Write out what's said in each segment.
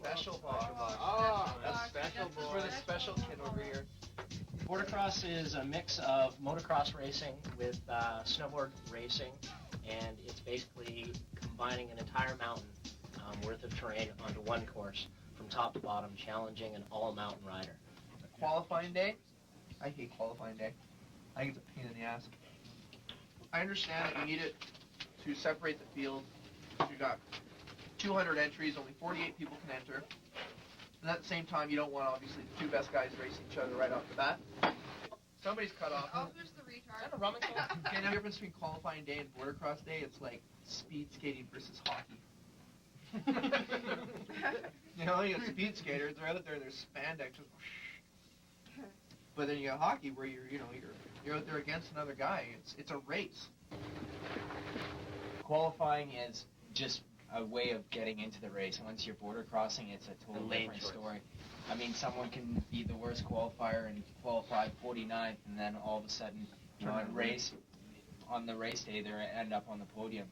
special box. That's special board. For the special kid over here. Boardercross is a mix of motocross racing with snowboard racing, and it's basically combining an entire mountain worth of terrain onto one course from top to bottom, challenging an all-mountain rider. Qualifying day? I hate qualifying day. I think it's a pain in the ass. I understand that you need it to separate the field. You got 200 entries, only 48 people can enter. And at the same time, you don't want, obviously, the two best guys racing each other right off the bat. Somebody's cut off. Oh, who's the retard? Is that a rumming song? Okay, now the difference between qualifying day and boardercross day, it's like speed skating versus hockey. You know, you got speed skaters, they're out there, they're spandex, just whoosh. But then you got hockey where you're out there against another guy. It's a race. Qualifying is just a way of getting into the race. Once you're border crossing, it's a totally different story. I mean, someone can be the worst qualifier and qualify 49th, and then all of a sudden, on the race day, they end up on the podium.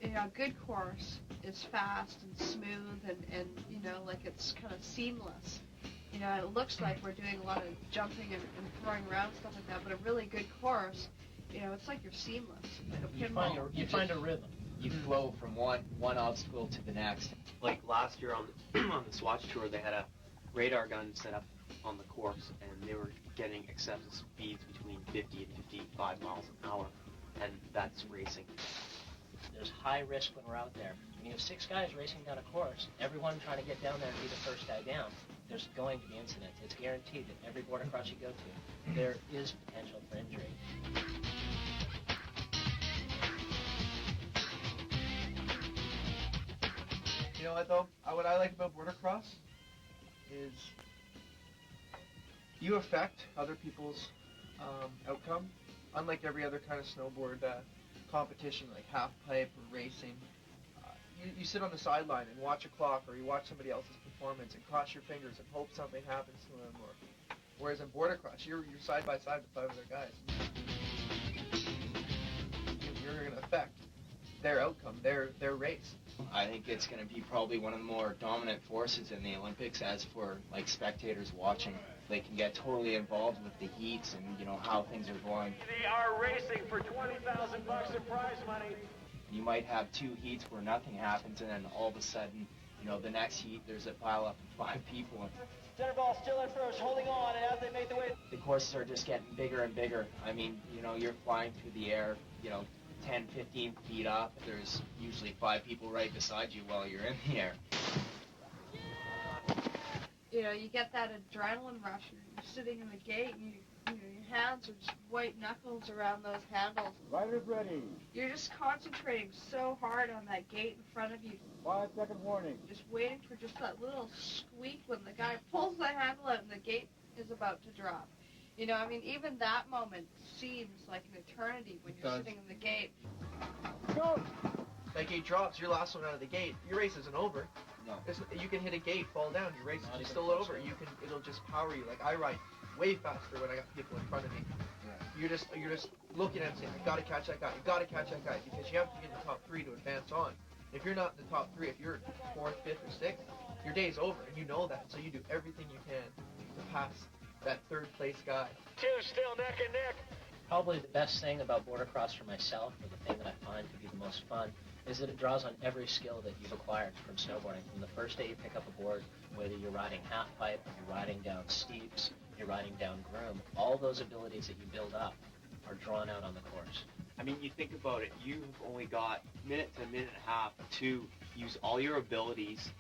Yeah, a good course is fast and smooth and you know, like it's kind of seamless. You know, it looks like we're doing a lot of jumping and throwing around stuff like that, but a really good course, you know, it's like you're seamless. Like a pinball. You find a rhythm. You flow from one obstacle to the next. Like last year on on the Swatch Tour, they had a radar gun set up on the course, and they were getting excessive speeds between 50 and 55 miles an hour, and that's racing. There's high risk when we're out there. When you have 6 guys racing down a course, everyone trying to get down there and be the first guy down, there's going to be incidents. It's guaranteed that every boardercross you go to, there is potential for injury. You know what though? What I like about boardercross is you affect other people's outcome. Unlike every other kind of snowboard competition, like half pipe or racing, you sit on the sideline and watch a clock, or you watch somebody else's performance and cross your fingers and hope something happens to them. Or whereas in boardercross, you're side by side with 5 other guys. You're going to affect their outcome, their race. I think it's going to be probably one of the more dominant forces in the Olympics. As for like spectators watching, they can get totally involved with the heats and you know how things are going. They are racing for $20,000 in prize money. You might have 2 heats where nothing happens, and then all of a sudden, you know, the next heat there's a pile up of 5 people. Center ball still in first, holding on, and as they make the way, The courses are just getting bigger and bigger. I mean, you know, you're flying through the air, you know, 10, 15 feet up. There's usually 5 people right beside you while you're in the air. You know, you get that adrenaline rush, and you're sitting in the gate, and you know, your hands are just white knuckles around those handles. Riders ready. You're just concentrating so hard on that gate in front of you, 5-second warning. just waiting for just that little squeak when the guy pulls the handle out and the gate is about to drop. You know, I mean, even that moment seems like an eternity when you're sitting in the gate. Go! That gate drops, you're last one out of the gate. Your race isn't over. No. You can hit a gate, fall down. Your race is still over. It'll just power you. Like I ride way faster when I got people in front of me. Yeah. You're just looking at it saying, I gotta catch that guy. You gotta catch that guy because you have to get in the top 3 to advance on. If you're not in the top 3, if you're 4th, 5th, or 6th, your day's over, and you know that. So you do everything you can to pass that 3rd place guy. 2 still neck and neck. Probably the best thing about boardercross for myself, or the thing that I find to be the most fun, is that it draws on every skill that you've acquired from snowboarding. From the first day you pick up a board, whether you're riding half pipe, you're riding down steeps, you're riding down groom, all those abilities that you build up are drawn out on the course. I mean, you think about it, you've only got a minute to a minute and a half to use all your abilities,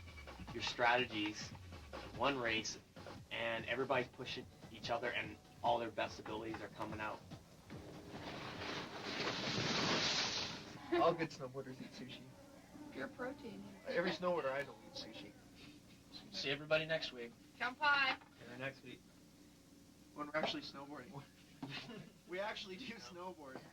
your strategies, in one race, and everybody's pushing each other, and all their best abilities are coming out. All good snowboarders eat sushi. Pure protein. Every snowboarder I know eats sushi. See everybody next week. Come pie. Next week. When we're actually snowboarding. We actually do snowboard.